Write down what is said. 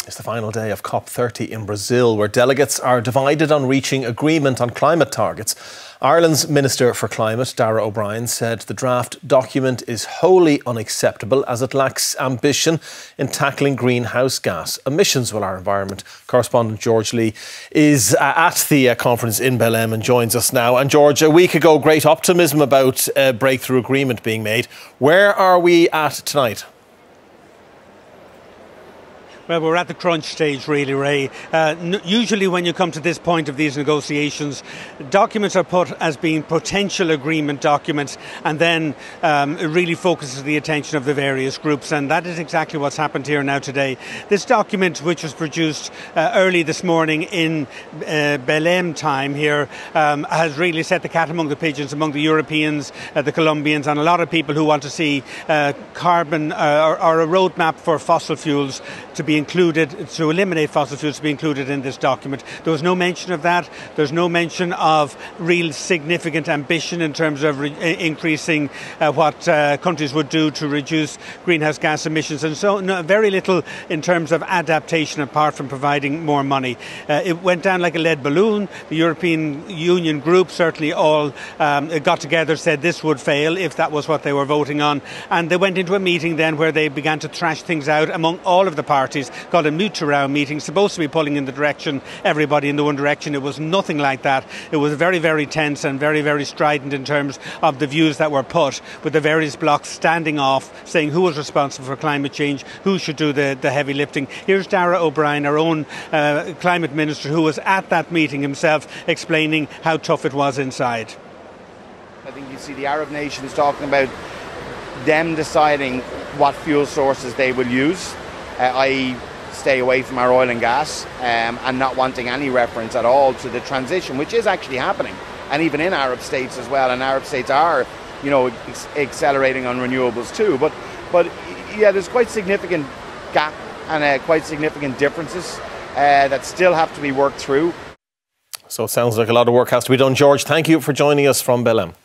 It's the final day of COP30 in Brazil, where delegates are divided on reaching agreement on climate targets. Ireland's Minister for Climate, Darragh O'Brien, said the draft document is wholly unacceptable as it lacks ambition in tackling greenhouse gas emissions. Well, our environment correspondent George Lee is at the conference in Belém and joins us now. And George, a week ago, great optimism about a breakthrough agreement being made. Where are we at tonight? Well, we're at the crunch stage, really, Ray. Usually when you come to this point of these negotiations, documents are put as being potential agreement documents, and then it really focuses the attention of the various groups, and that is exactly what's happened here now today. This document, which was produced early this morning in Belém time here, has really set the cat among the pigeons among the Europeans, the Colombians, and a lot of people who want to see carbon or a roadmap for fossil fuels to be included, to eliminate fossil fuels to be included in this document. There was no mention of that. There's no mention of real significant ambition in terms of increasing what countries would do to reduce greenhouse gas emissions, and so very little in terms of adaptation apart from providing more money. It went down like a lead balloon. The European Union group certainly all got together, said this would fail if that was what they were voting on, and they went into a meeting then where they began to thrash things out among all of the parties, called a meet-around meeting, supposed to be pulling in the direction, everybody in the one direction. It was nothing like that. It was very, very tense and very, very strident in terms of the views that were put, with the various blocs standing off, saying who was responsible for climate change, who should do the heavy lifting. Here's Darragh O'Brien, our own climate minister, who was at that meeting himself, explaining how tough it was inside. I think you see the Arab nations talking about them deciding what fuel sources they will use, i.e. stay away from our oil and gas, and not wanting any reference at all to the transition, which is actually happening, and even in Arab states as well. And Arab states are, accelerating on renewables too. But yeah, there's quite significant gap and quite significant differences that still have to be worked through. So it sounds like a lot of work has to be done. George, thank you for joining us from Belém.